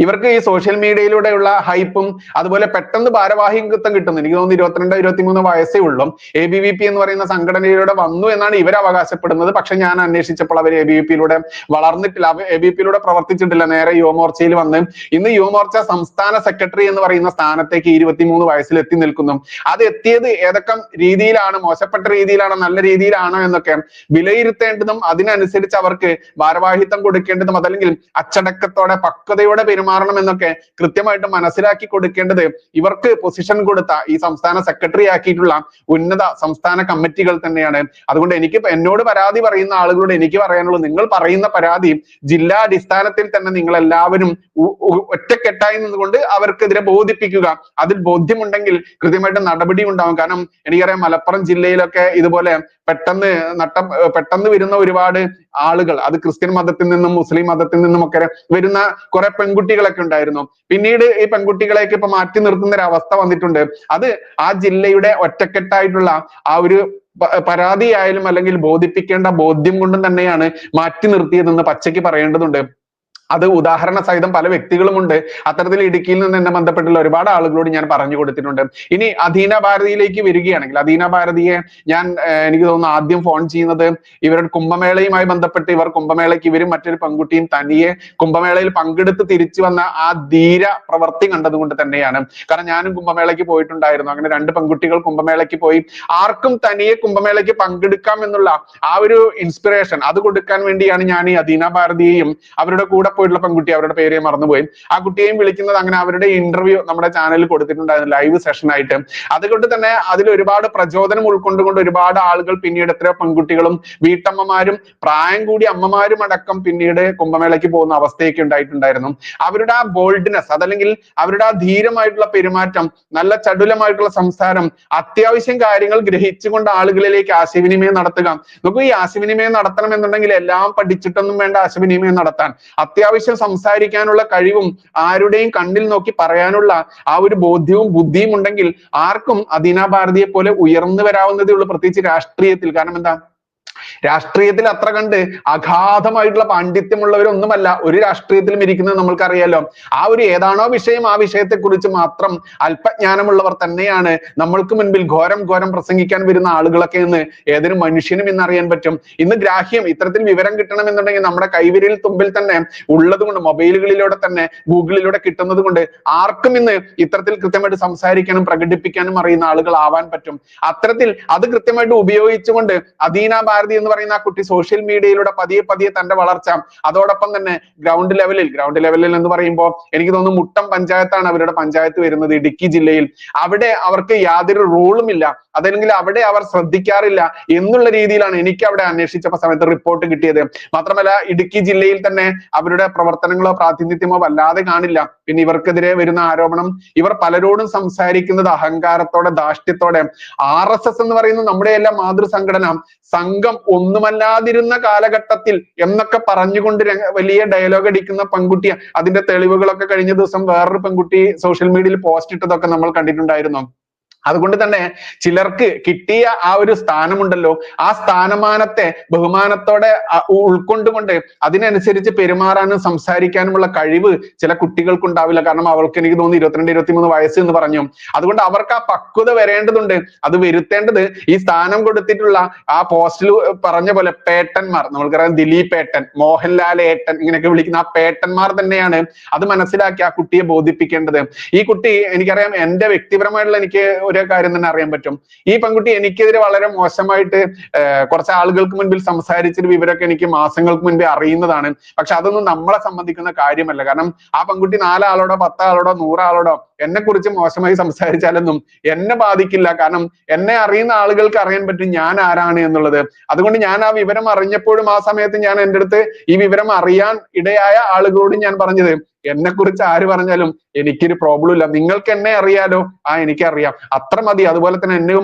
ഇവർക്ക് ഈ സോഷ്യൽ മീഡിയയിലൂടെയുള്ള ഹൈപ്പും അതുപോലെ പെട്ടെന്ന് ഭാരവാഹിത്വം കിട്ടുന്നു. എനിക്ക് തോന്നുന്നു 22-23 വയസ്സേ ഉള്ളൂ. ABVP എന്ന് പറയുന്ന സംഘടനയിലൂടെ വന്നു എന്നാണ് ഇവർ അവകാശപ്പെടുന്നത്. പക്ഷെ ഞാൻ അന്വേഷിച്ചപ്പോൾ അവർ ABVPയിലൂടെ വളർന്നിട്ടില്ല, ABVPയിലൂടെ പ്രവർത്തിച്ചിട്ടില്ല. നേരെ യുവമോർച്ചയിൽ വന്ന് ഇന്ന് യുവമോർച്ച സംസ്ഥാന സെക്രട്ടറി എന്ന് പറയുന്ന സ്ഥാനത്തേക്ക് 23 വയസ്സിൽ എത്തി നിൽക്കുന്നു. അത് എത്തിയത് ഏതൊക്കെ രീതിയിലാണ്, മോശപ്പെട്ട രീതിയിലാണോ നല്ല രീതിയിലാണോ എന്നൊക്കെ വിലയിരുത്തേണ്ടതും അതിനനുസരിച്ച് അവർക്ക് ഭാരവാഹിത്വം കൊടുക്കേണ്ടതും അതല്ലെങ്കിൽ അച്ചടക്കത്തോടെ പക്വതയോടെ പെരുമാറണം എന്നൊക്കെ കൃത്യമായിട്ട് മനസ്സിലാക്കി കൊടുക്കേണ്ടത് ഇവർക്ക് പൊസിഷൻ കൊടുത്ത ഈ സംസ്ഥാന സെക്രട്ടറി ആക്കിയിട്ടുള്ള ഉന്നത സംസ്ഥാന കമ്മിറ്റികൾ തന്നെയാണ്. അതുകൊണ്ട് എന്നോട് പരാതി പറയുന്ന ആളുകളോട് എനിക്ക് പറയാനുള്ളത്, നിങ്ങൾ പറയുന്ന പരാതി ജില്ലാടിസ്ഥാനത്തിൽ തന്നെ നിങ്ങൾ എല്ലാവരും ഒറ്റക്കെട്ടായി നിന്നുകൊണ്ട് അവർക്കെതിരെ ബോധിപ്പിക്കുക. അതിൽ ബോധ്യമുണ്ടെങ്കിൽ കൃത്യമായിട്ട് നടപടി ഉണ്ടാവും. കാരണം എനിക്കറിയാം, മലപ്പുറം ജില്ലയിലൊക്കെ ഇതുപോലെ പെട്ടെന്ന് വരുന്ന ഒരുപാട് ആളുകൾ, അത് ക്രിസ്ത്യൻ മതത്തിൽ നിന്നും മുസ്ലിം മതത്തിൽ നിന്നും ഒക്കെ വരുന്ന കുറെ പെൺകുട്ടികളൊക്കെ ഉണ്ടായിരുന്നു. പിന്നീട് ഈ പെൺകുട്ടികളെയൊക്കെ ഇപ്പൊ മാറ്റി നിർത്തുന്ന ഒരു അവസ്ഥ വന്നിട്ടുണ്ട്. അത് ആ ജില്ലയുടെ ഒറ്റക്കെട്ടായിട്ടുള്ള ആ ഒരു പരാതിയായാലും അല്ലെങ്കിൽ ബോധിപ്പിക്കേണ്ട ബോധ്യം കൊണ്ടും തന്നെയാണ് മാറ്റി നിർത്തിയതെന്ന് പച്ചയ്ക്ക് പറയേണ്ടതുണ്ട്. അത് ഉദാഹരണ സഹിതം പല വ്യക്തികളുമുണ്ട്. അത്തരത്തിൽ ഇടുക്കിയിൽ നിന്ന് എന്നെ ബന്ധപ്പെട്ടുള്ള ഒരുപാട് ആളുകളോട് ഞാൻ പറഞ്ഞു കൊടുത്തിട്ടുണ്ട്. ഇനി അധീന ഭാരതിയിലേക്ക് വരികയാണെങ്കിൽ, അധീന ഭാരതിയെ ഞാൻ എനിക്ക് തോന്നുന്നു ആദ്യം ഫോൺ ചെയ്യുന്നത് ഇവരുടെ കുംഭമേളയുമായി ബന്ധപ്പെട്ട് ഇവർ കുംഭമേളയ്ക്ക് ഇവരും മറ്റൊരു പെൺകുട്ടിയും തനിയെ കുംഭമേളയിൽ പങ്കെടുത്ത് തിരിച്ചു വന്ന ആ ധീര പ്രവൃത്തി കണ്ടതുകൊണ്ട് തന്നെയാണ്. കാരണം ഞാനും കുംഭമേളയ്ക്ക് പോയിട്ടുണ്ടായിരുന്നു. അങ്ങനെ 2 പെൺകുട്ടികൾ കുംഭമേളയ്ക്ക് പോയി. ആർക്കും തനിയെ കുംഭമേളയ്ക്ക് പങ്കെടുക്കാം എന്നുള്ള ആ ഒരു ഇൻസ്പിറേഷൻ അത് കൊടുക്കാൻ വേണ്ടിയാണ് ഞാൻ ഈ അധീന ഭാരതിയെയും അവരുടെ കൂടെ പോയിട്ടുള്ള പെൺകുട്ടി, അവരുടെ പേര് മറന്നുപോയി, ആ കുട്ടിയെയും വിളിക്കുന്നത്. അങ്ങനെ അവരുടെ ഇന്റർവ്യൂ നമ്മുടെ ചാനലിൽ കൊടുത്തിട്ടുണ്ടായിരുന്നു ലൈവ് സെഷൻ ആയിട്ട്. അതുകൊണ്ട് തന്നെ അതിൽ ഒരുപാട് പ്രചോദനം ഉൾക്കൊണ്ടുകൊണ്ട് ഒരുപാട് ആളുകൾ പിന്നീട് എത്രയോ പെൺകുട്ടികളും വീട്ടമ്മമാരും പ്രായം കൂടി അമ്മമാരും അടക്കം പിന്നീട് കുംഭമേളയ്ക്ക് പോകുന്ന അവസ്ഥയൊക്കെ ഉണ്ടായിട്ടുണ്ടായിരുന്നു. അവരുടെ ആ ബോൾഡ്നെസ്, അതല്ലെങ്കിൽ അവരുടെ ആ ധീരമായിട്ടുള്ള പെരുമാറ്റം, നല്ല ചടുലമായിട്ടുള്ള സംസാരം, അത്യാവശ്യം കാര്യങ്ങൾ ഗ്രഹിച്ചുകൊണ്ട് ആളുകളിലേക്ക് ആശയവിനിമയം നടത്തുക. നമുക്ക് ഈ ആശയവിനിമയം നടത്തണം എന്നുണ്ടെങ്കിൽ എല്ലാം പഠിച്ചിട്ടൊന്നും വേണ്ട ആശയവിനിമയം നടത്താൻ. അത്യാവശ്യം സംസാരിക്കാനുള്ള കഴിവും ആരുടെയും കണ്ണിൽ നോക്കി പറയാനുള്ള ആ ഒരു ബോധ്യവും ബുദ്ധിയും ഉണ്ടെങ്കിൽ ആർക്കും അധീന ഭാരതിയെ പോലെ ഉയർന്നു വരാവുന്നതേ ഉള്ളൂ, പ്രത്യേകിച്ച് രാഷ്ട്രീയത്തിൽ. കാരണം എന്താ, രാഷ്ട്രീയത്തിൽ അത്ര കണ്ട് അഗാധമായിട്ടുള്ള പാണ്ഡിത്യമുള്ളവരൊന്നുമല്ല ഒരു രാഷ്ട്രീയത്തിലും ഇരിക്കുന്നത് നമ്മൾക്കറിയാലോ. ആ ഒരു ഏതാണോ വിഷയം ആ വിഷയത്തെക്കുറിച്ച് മാത്രം അല്പജ്ഞാനമുള്ളവർ തന്നെയാണ് നമ്മൾക്ക് മുൻപിൽ ഘോരം പ്രസംഗിക്കാൻ വരുന്ന ആളുകളൊക്കെ എന്ന് ഏതൊരു മനുഷ്യനും ഇന്ന് അറിയാൻ പറ്റും. ഇന്ന് ഗ്രാഹ്യം ഇത്തരത്തിൽ വിവരം കിട്ടണമെന്നുണ്ടെങ്കിൽ നമ്മുടെ കൈവിരൽ തുമ്പിൽ തന്നെ ഉള്ളത് കൊണ്ട്, മൊബൈലുകളിലൂടെ തന്നെ ഗൂഗിളിലൂടെ കിട്ടുന്നത് കൊണ്ട് ആർക്കും ഇന്ന് ഇത്തരത്തിൽ കൃത്യമായിട്ട് സംസാരിക്കാനും പ്രകടിപ്പിക്കാനും അറിയുന്ന ആളുകൾ ആവാൻ പറ്റും. അത്തരത്തിൽ അത് കൃത്യമായിട്ട് ഉപയോഗിച്ചുകൊണ്ട് അധീന ഭാരതി എന്ന് പറയുന്ന ആ കുട്ടി സോഷ്യൽ മീഡിയയിലൂടെ പതിയെ തന്റെ വളർച്ച, അതോടൊപ്പം തന്നെ ഗ്രൗണ്ട് ലെവലിൽ എന്ന് പറയുമ്പോൾ എനിക്ക് തോന്നുന്നു മുട്ടം പഞ്ചായത്താണ് അവരുടെ പഞ്ചായത്ത് വരുന്നത്, ഇടുക്കി ജില്ലയിൽ. അവിടെ അവർക്ക് യാതൊരു റൂളും ഇല്ല, അതല്ലെങ്കിൽ അവിടെ അവർ ശ്രദ്ധിക്കാറില്ല എന്നുള്ള രീതിയിലാണ് എനിക്ക് അവിടെ അന്വേഷിച്ചപ്പോ സമയത്ത് റിപ്പോർട്ട് കിട്ടിയത്. മാത്രമല്ല ഇടുക്കി ജില്ലയിൽ തന്നെ അവരുടെ പ്രവർത്തനങ്ങളോ പ്രാതിനിധ്യമോ വല്ലാതെ കാണില്ല. പിന്നെ ഇവർക്കെതിരെ വരുന്ന ആരോപണം, ഇവർ പലരോടും സംസാരിക്കുന്നത് അഹങ്കാരത്തോടെ, ധാർഷ്ട്യത്തോടെ. RSS എന്ന് പറയുന്ന നമ്മുടെ എല്ലാം മാതൃസംഘടന സംഘം ഒന്നുമല്ലാതിരുന്ന കാലഘട്ടത്തിൽ എന്നൊക്കെ പറഞ്ഞുകൊണ്ട് വലിയ ഡയലോഗ് അടിക്കുന്ന പെൺകുട്ടി, അതിന്റെ തെളിവുകളൊക്കെ കഴിഞ്ഞ ദിവസം വേറൊരു പെൺകുട്ടി സോഷ്യൽ മീഡിയയിൽ പോസ്റ്റ് ഇട്ടതൊക്കെ നമ്മൾ കണ്ടിട്ടുണ്ടായിരുന്നു. അതുകൊണ്ട് തന്നെ ചിലർക്ക് കിട്ടിയ ആ ഒരു സ്ഥാനമുണ്ടല്ലോ, ആ സ്ഥാനമാനത്തെ ബഹുമാനത്തോടെ ഉൾക്കൊണ്ടുകൊണ്ട് അതിനനുസരിച്ച് പെരുമാറാനും സംസാരിക്കാനുമുള്ള കഴിവ് ചില കുട്ടികൾക്ക് ഉണ്ടാവില്ല. കാരണം അവൾക്ക് എനിക്ക് തോന്നുന്നു 22-23 വയസ്സ് എന്ന് പറഞ്ഞു. അതുകൊണ്ട് അവർക്ക് ആ പക്വത വരേണ്ടതുണ്ട്. അത് വരുത്തേണ്ടത് ഈ സ്ഥാനം കൊടുത്തിട്ടുള്ള ആ പോസ്റ്റിൽ പറഞ്ഞ പോലെ പേട്ടന്മാർ, നമ്മൾക്കറിയാം ദിലീപ് ഏട്ടൻ, മോഹൻലാൽ ഏട്ടൻ, ഇങ്ങനെയൊക്കെ വിളിക്കുന്ന ആ പേട്ടന്മാർ തന്നെയാണ് അത് മനസ്സിലാക്കി ആ കുട്ടിയെ ബോധിപ്പിക്കേണ്ടത്. ഈ കുട്ടി, എനിക്കറിയാം, എന്റെ വ്യക്തിപരമായിട്ടുള്ള എനിക്ക് ഒരു കാര്യം തന്നെ അറിയാൻ പറ്റും. ഈ പെൺകുട്ടി എനിക്കെതിരെ വളരെ മോശമായിട്ട് കുറച്ച് ആളുകൾക്ക് മുൻപിൽ സംസാരിച്ചൊരു വിവരമൊക്കെ എനിക്ക് മാസങ്ങൾക്ക് മുൻപേ അറിയുന്നതാണ്. പക്ഷെ അതൊന്നും നമ്മളെ സംബന്ധിക്കുന്ന കാര്യമല്ല. കാരണം ആ പെൺകുട്ടി 4 ആളോടോ 10 ആളോടോ 100 ആളോടോ എന്നെ കുറിച്ച് മോശമായി സംസാരിച്ചാലൊന്നും എന്നെ ബാധിക്കില്ല. കാരണം എന്നെ അറിയുന്ന ആളുകൾക്ക് അറിയാൻ പറ്റും ഞാൻ ആരാണ് എന്നുള്ളത്. അതുകൊണ്ട് ഞാൻ ആ വിവരം അറിഞ്ഞപ്പോഴും ആ സമയത്ത് ഞാൻ എൻ്റെ അടുത്ത് ഈ വിവരം അറിയാൻ ഇടയായ ആളുകളോട് ഞാൻ പറഞ്ഞത്, എന്നെ കുറിച്ച് ആര് പറഞ്ഞാലും എനിക്കൊരു പ്രോബ്ലം ഇല്ല, നിങ്ങൾക്ക് എന്നെ അറിയാലോ, എനിക്കറിയാം, അത്ര മതി. അതുപോലെ തന്നെ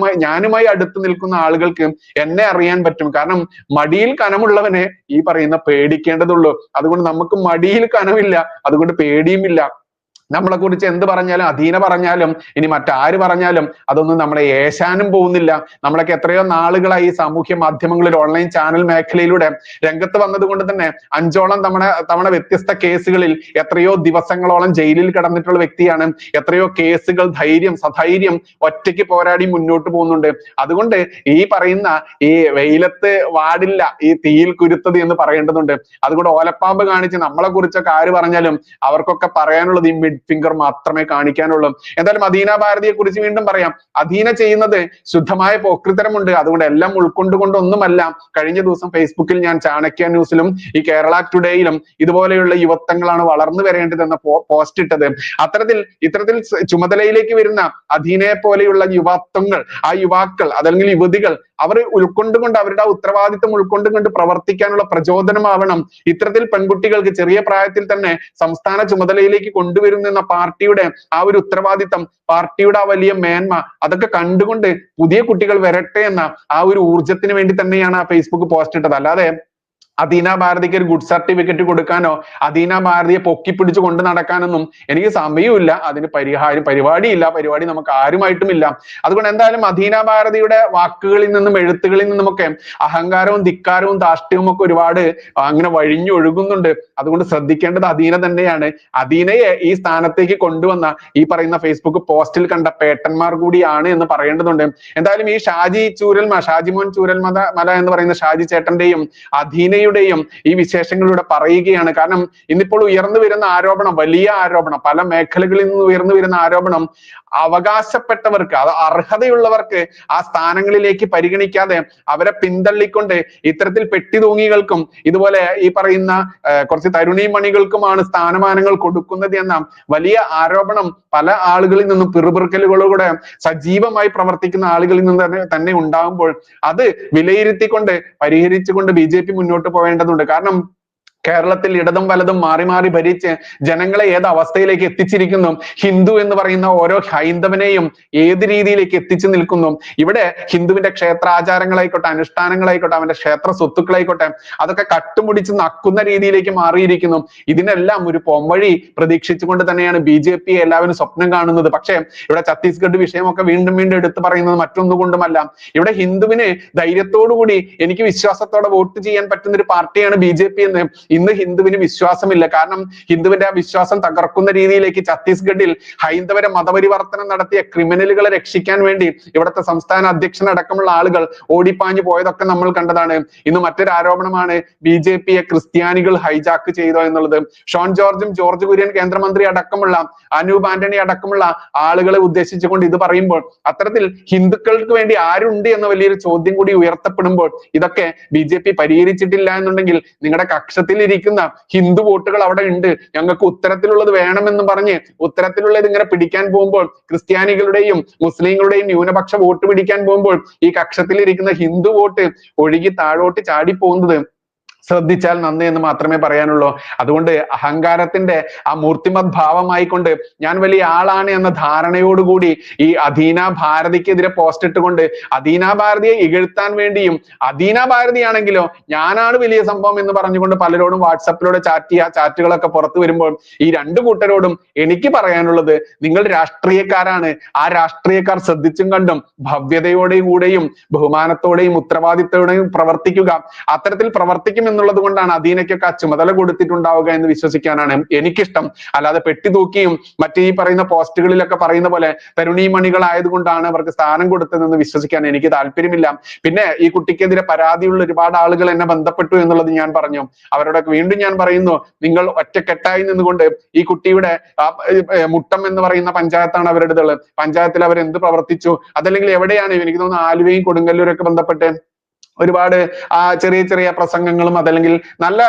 ഞാനുമായി അടുത്ത് നിൽക്കുന്ന ആളുകൾക്ക് എന്നെ അറിയാൻ പറ്റും. കാരണം മടിയിൽ കനമുള്ളവനെ ഈ പറയുന്ന പേടിക്കേണ്ടതുള്ളൂ. അതുകൊണ്ട് നമുക്ക് മടിയിൽ കനമില്ല, അതുകൊണ്ട് പേടിയുമില്ല. നമ്മളെ കുറിച്ച് എന്ത് പറഞ്ഞാലും, അധീന പറഞ്ഞാലും ഇനി മറ്റാര് പറഞ്ഞാലും അതൊന്നും നമ്മളെ ഏശാനും പോകുന്നില്ല. നമ്മളൊക്കെ എത്രയോ നാളുകളായി ഈ സാമൂഹ്യ മാധ്യമങ്ങളിൽ ഓൺലൈൻ ചാനൽ മേഖലയിലൂടെ രംഗത്ത് വന്നത് കൊണ്ട് തന്നെ 5ഓളം തവണ വ്യത്യസ്ത കേസുകളിൽ എത്രയോ ദിവസങ്ങളോളം ജയിലിൽ കിടന്നിട്ടുള്ള വ്യക്തിയാണ്. എത്രയോ കേസുകൾ സധൈര്യം ഒറ്റയ്ക്ക് പോരാടി മുന്നോട്ട് പോകുന്നുണ്ട്. അതുകൊണ്ട് ഈ പറയുന്ന ഈ വെയിലത്ത് വാടില്ല ഈ തീയിൽ കുരുത്തത് എന്ന് പറയേണ്ടതുണ്ട്. അതുകൊണ്ട് ഓലപ്പാമ്പ് കാണിച്ച് നമ്മളെ കുറിച്ചൊക്കെ ആര് പറഞ്ഞാലും അവർക്കൊക്കെ പറയാനുള്ളത് ഈ ഫിംഗർ മാത്രമേ കാണിക്കാനുള്ളൂ. എന്തായാലും അധീന ഭാരതിയെ കുറിച്ച് വീണ്ടും പറയാം. അധീന ചെയ്യുന്നത് ശുദ്ധമായ പോക്രിത്തരമുണ്ട്. അതുകൊണ്ട് എല്ലാം ഉൾക്കൊണ്ടുകൊണ്ടൊന്നുമല്ല. കഴിഞ്ഞ ദിവസം ഫേസ്ബുക്കിൽ ഞാൻ ചാണക്യ ന്യൂസിലും ഈ കേരള ടുഡേയിലും ഇതുപോലെയുള്ള യുവത്വങ്ങളാണ് വളർന്നു വരേണ്ടതെന്ന പോസ്റ്റ് ഇട്ടത്. ഇത്തരത്തിൽ ചുമതലയിലേക്ക് വരുന്ന അധീനയെ പോലെയുള്ള ആ യുവാക്കൾ അതല്ലെങ്കിൽ യുവതികൾ അവർ ഉൾക്കൊണ്ടുകൊണ്ട് അവരുടെ ഉത്തരവാദിത്വം ഉൾക്കൊണ്ടുകൊണ്ട് പ്രവർത്തിക്കാനുള്ള പ്രചോദനമാവണം. ഇത്തരത്തിൽ പെൺകുട്ടികൾക്ക് ചെറിയ പ്രായത്തിൽ തന്നെ സംസ്ഥാന ചുമതലയിലേക്ക് കൊണ്ടുവരുന്ന പാർട്ടിയുടെ ആ ഒരു ഉത്തരവാദിത്വം, പാർട്ടിയുടെ ആ വലിയ മേന്മ, അതൊക്കെ കണ്ടുകൊണ്ട് പുതിയ കുട്ടികൾ വരട്ടെ എന്ന ആ ഒരു ഊർജത്തിന് വേണ്ടി തന്നെയാണ് ആ ഫേസ്ബുക്ക് പോസ്റ്റ് ഇട്ടത്. അല്ലാതെ അദീന ഭാരതിക്ക് ഒരു ഗുഡ് സർട്ടിഫിക്കറ്റ് കൊടുക്കാനോ അദീന ഭാരതിയെ പൊക്കിപ്പിടിച്ച് കൊണ്ട് നടക്കാനൊന്നും എനിക്ക് സമയമില്ല. അതിന് പരിപാടിയില്ല, പരിപാടി നമുക്ക് ആരുമായിട്ടുമില്ല. അതുകൊണ്ട് എന്തായാലും അദീന ഭാരതിയുടെ വാക്കുകളിൽ നിന്നും എഴുത്തുകളിൽ നിന്നുമൊക്കെ അഹങ്കാരവും ധിക്കാരവും ധാർഷ്ട്യവും ഒക്കെ ഒരുപാട് അങ്ങനെ വഴിഞ്ഞൊഴുകുന്നുണ്ട്. അതുകൊണ്ട് ശ്രദ്ധിക്കേണ്ടത് അദീന തന്നെയാണ്. അദീനയെ ഈ സ്ഥാനത്തേക്ക് കൊണ്ടുവന്ന ഈ പറയുന്ന ഫേസ്ബുക്ക് പോസ്റ്റിൽ കണ്ട പേട്ടന്മാർ കൂടിയാണ് എന്ന് പറയേണ്ടതുണ്ട്. എന്തായാലും ഈ ഷാജിമോൻ ചൂരൽമല എന്ന് പറയുന്ന ഷാജി ചേട്ടന്റെയും അദീനയുടെയും ഈ വിശേഷങ്ങളിലൂടെ പറയുകയാണ്. കാരണം ഇന്നിപ്പോൾ ഉയർന്നു വരുന്ന ആരോപണം, വലിയ ആരോപണം, പല മേഖലകളിൽ നിന്ന് ഉയർന്നു വരുന്ന ആരോപണം അവകാശപ്പെട്ടവർക്ക്, അത് അർഹതയുള്ളവർക്ക് ആ സ്ഥാനങ്ങളിലേക്ക് പരിഗണിക്കാതെ അവരെ പിന്തള്ളിക്കൊണ്ട് ഇത്തരത്തിൽ പെട്ടിതൂങ്ങികൾക്കും ഇതുപോലെ ഈ പറയുന്ന കുറച്ച് തരുണീമണികൾക്കുമാണ് സ്ഥാനമാനങ്ങൾ കൊടുക്കുന്നത് എന്ന വലിയ ആരോപണം പല ആളുകളിൽ നിന്നും പിറുപിറുക്കലുകളോടെ സജീവമായി പ്രവർത്തിക്കുന്ന ആളുകളിൽ നിന്ന് തന്നെ ഉണ്ടാകുമ്പോൾ അത് വിലയിരുത്തിക്കൊണ്ട് പരിഹരിച്ചുകൊണ്ട് BJP മുന്നോട്ട് പോവേണ്ടതുണ്ട്. കാരണം കേരളത്തിൽ ഇടതും വലതും മാറി മാറി ഭരിച്ച് ജനങ്ങളെ ഏത് അവസ്ഥയിലേക്ക് എത്തിച്ചിരിക്കുന്നു, ഹിന്ദു എന്ന് പറയുന്ന ഓരോ ഹൈന്ദവനെയും ഏത് രീതിയിലേക്ക് എത്തിച്ചു നിൽക്കുന്നു. ഇവിടെ ഹിന്ദുവിന്റെ ക്ഷേത്രാചാരങ്ങളായിക്കോട്ടെ, അനുഷ്ഠാനങ്ങളായിക്കോട്ടെ, അവന്റെ ക്ഷേത്ര സ്വത്തുക്കളായിക്കോട്ടെ, അതൊക്കെ കട്ടുമുടിച്ച് നക്കുന്ന രീതിയിലേക്ക് മാറിയിരിക്കുന്നു. ഇതിനെല്ലാം ഒരു പൊംവഴി പ്രതീക്ഷിച്ചുകൊണ്ട് തന്നെയാണ് BJP എല്ലാവരും സ്വപ്നം കാണുന്നത്. പക്ഷേ ഇവിടെ ഛത്തീസ്ഗഡ് വിഷയമൊക്കെ വീണ്ടും വീണ്ടും എടുത്തു പറയുന്നത് മറ്റൊന്നുകൊണ്ടുമല്ല. ഇവിടെ ഹിന്ദുവിന് ധൈര്യത്തോടുകൂടി എനിക്ക് വിശ്വാസത്തോടെ വോട്ട് ചെയ്യാൻ പറ്റുന്ന ഒരു പാർട്ടിയാണ് BJP എന്ന് ഇന്ന് ഹിന്ദുവിന് വിശ്വാസമില്ല. കാരണം ഹിന്ദുവിന്റെ ആ വിശ്വാസം തകർക്കുന്ന രീതിയിലേക്ക് ഛത്തീസ്ഗഡിൽ ഹൈന്ദവരെ മതപരിവർത്തനം നടത്തിയ ക്രിമിനലുകളെ രക്ഷിക്കാൻ വേണ്ടി ഇവിടുത്തെ സംസ്ഥാന അധ്യക്ഷൻ അടക്കമുള്ള ആളുകൾ ഓടിപ്പാഞ്ഞു പോയതൊക്കെ നമ്മൾ കണ്ടതാണ്. ഇന്ന് മറ്റൊരു ആരോപണമാണ് BJPയെ ക്രിസ്ത്യാനികൾ ഹൈജാക്ക് ചെയ്തോ എന്നുള്ളത്. ഷോൺ ജോർജും ജോർജ് കുര്യൻ കേന്ദ്രമന്ത്രി അടക്കമുള്ള അനൂപ് ആന്റണി അടക്കമുള്ള ആളുകളെ ഉദ്ദേശിച്ചുകൊണ്ട് ഇത് പറയുമ്പോൾ അത്തരത്തിൽ ഹിന്ദുക്കൾക്ക് വേണ്ടി ആരുണ്ട് എന്ന വലിയൊരു ചോദ്യം കൂടി ഉയർത്തപ്പെടുമ്പോൾ ഇതൊക്കെ BJP പരിഹരിച്ചിട്ടില്ല എന്നുണ്ടെങ്കിൽ നിങ്ങളുടെ കക്ഷത്തിൽ ഇരിക്കുന്ന ഹിന്ദു വോട്ടുകൾ അവിടെ ഉണ്ട്, ഞങ്ങൾക്ക് ഉത്തരത്തിലുള്ളത് വേണമെന്ന് പറഞ്ഞ് ഉത്തരത്തിലുള്ളത് ഇങ്ങനെ പിടിക്കാൻ പോകുമ്പോൾ, ക്രിസ്ത്യാനികളുടെയും മുസ്ലിങ്ങളുടെയും ന്യൂനപക്ഷ വോട്ട് പിടിക്കാൻ പോകുമ്പോൾ ഈ കക്ഷത്തിലിരിക്കുന്ന ഹിന്ദു വോട്ട് ഒഴുകി താഴോട്ട് ചാടി പോകുന്നത് ശ്രദ്ധിച്ചാൽ നന്ദി എന്ന് മാത്രമേ പറയാനുള്ളൂ. അതുകൊണ്ട് അഹങ്കാരത്തിന്റെ ആ മൂർത്തിമത് ഭാവമായിക്കൊണ്ട് ഞാൻ വലിയ ആളാണ് എന്ന ധാരണയോടുകൂടി ഈ അദീന ഭാരതിക്കെതിരെ പോസ്റ്റ് ഇട്ടുകൊണ്ട് അദീന ഭാരതിയെ ഇകഴ്ത്താൻ വേണ്ടിയും, അദീന ഭാരതിയാണെങ്കിലോ ഞാനാണ് വലിയ സംഭവം എന്ന് പറഞ്ഞുകൊണ്ട് പലരോടും വാട്സപ്പിലൂടെ ചാറ്റുകളൊക്കെ പുറത്തു വരുമ്പോൾ ഈ രണ്ടു കൂട്ടരോടും എനിക്ക് പറയാനുള്ളത്, നിങ്ങൾ രാഷ്ട്രീയക്കാരാണ്. ആ രാഷ്ട്രീയക്കാർ ശ്രദ്ധിച്ചും കണ്ടും ഭവ്യതയോടെയും കൂടെയും ബഹുമാനത്തോടെയും ഉത്തരവാദിത്തത്തോടെയും പ്രവർത്തിക്കുക. അത്തരത്തിൽ പ്രവർത്തിക്കും എന്നുള്ളത് കൊണ്ടാണ് അദീനയ്ക്കൊക്കെ ആ ചുമതല കൊടുത്തിട്ടുണ്ടാവുക എന്ന് വിശ്വസിക്കാനാണ് എനിക്കിഷ്ടം. അല്ലാതെ പെട്ടിതൂക്കിയും മറ്റേ ഈ പറയുന്ന പോസ്റ്റുകളിലൊക്കെ പറയുന്ന പോലെ തരുണീമണികളായതുകൊണ്ടാണ് അവർക്ക് സ്ഥാനം കൊടുത്തതെന്ന് വിശ്വസിക്കാൻ എനിക്ക് താല്പര്യമില്ല. പിന്നെ ഈ കുട്ടിക്കെതിരെ പരാതിയുള്ള ഒരുപാട് ആളുകൾ എന്നെ ബന്ധപ്പെട്ടു എന്നുള്ളത് ഞാൻ പറഞ്ഞു. അവരോടൊക്കെ വീണ്ടും ഞാൻ പറയുന്നു, നിങ്ങൾ ഒറ്റക്കെട്ടായി നിന്നുകൊണ്ട് ഈ കുട്ടിയുടെ മുട്ടം എന്ന് പറയുന്ന പഞ്ചായത്താണ് അവരുടേത്. പഞ്ചായത്തിൽ അവർ എന്ത് പ്രവർത്തിച്ചു, അതല്ലെങ്കിൽ എവിടെയാണ്, എനിക്ക് തോന്നുന്നു ആലുവയും കൊടുങ്ങല്ലൂരൊക്കെ ബന്ധപ്പെട്ട് ഒരുപാട് ചെറിയ ചെറിയ പ്രസംഗങ്ങളും അതല്ലെങ്കിൽ നല്ല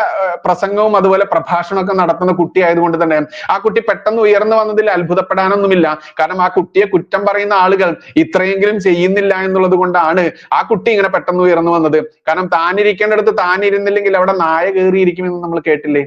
പ്രസംഗവും അതുപോലെ പ്രഭാഷണമൊക്കെ നടത്തുന്ന കുട്ടി ആയതുകൊണ്ട് തന്നെ ആ കുട്ടി പെട്ടെന്ന് ഉയർന്നു വന്നതിൽ അത്ഭുതപ്പെടാനൊന്നുമില്ല. കാരണം ആ കുട്ടിയെ കുറ്റം പറയുന്ന ആളുകൾ ഇത്രയെങ്കിലും ചെയ്യുന്നില്ല എന്നുള്ളത് കൊണ്ടാണ് ആ കുട്ടി ഇങ്ങനെ പെട്ടെന്ന് ഉയർന്നു വന്നത്. കാരണം താനിരിക്കേണ്ടടുത്ത് താനിരുന്നില്ലെങ്കിൽ അവിടെ നായ കയറിയിരിക്കുമെന്ന് നമ്മൾ കേട്ടില്ലേ?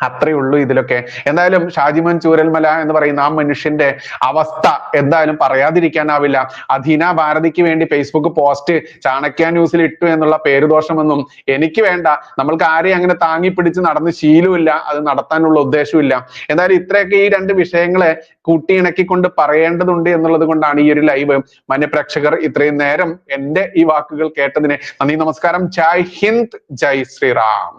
അത്രയേ ഉള്ളൂ ഇതിലൊക്കെ. എന്തായാലും ഷാജിമോൻ ചൂരൽമല എന്ന് പറയുന്ന ആ മനുഷ്യന്റെ അവസ്ഥ എന്തായാലും പറയാതിരിക്കാനാവില്ല. അദീന ഭാരതിക്ക് വേണ്ടി ഫേസ്ബുക്ക് പോസ്റ്റ് ചാണക്യ ന്യൂസിൽ ഇട്ടു എന്നുള്ള പേരുദോഷമൊന്നും എനിക്ക് വേണ്ട. നമ്മൾക്ക് ആരെയും അങ്ങനെ താങ്ങി പിടിച്ച് നടന്ന് ശീലമില്ല, അത് നടത്താനുള്ള ഉദ്ദേശമില്ല. എന്തായാലും ഇത്രയൊക്കെ ഈ രണ്ട് വിഷയങ്ങളെ കൂട്ടിയിണക്കിക്കൊണ്ട് പറയേണ്ടതുണ്ട് എന്നുള്ളത് കൊണ്ടാണ് ഈ ഒരു ലൈവ്. മാന്യപ്രേക്ഷകർ ഇത്രയും നേരം എന്റെ ഈ വാക്കുകൾ കേട്ടതിന് നന്ദി, നമസ്കാരം. ജയ് ഹിന്ദ്, ജയ് ശ്രീറാം.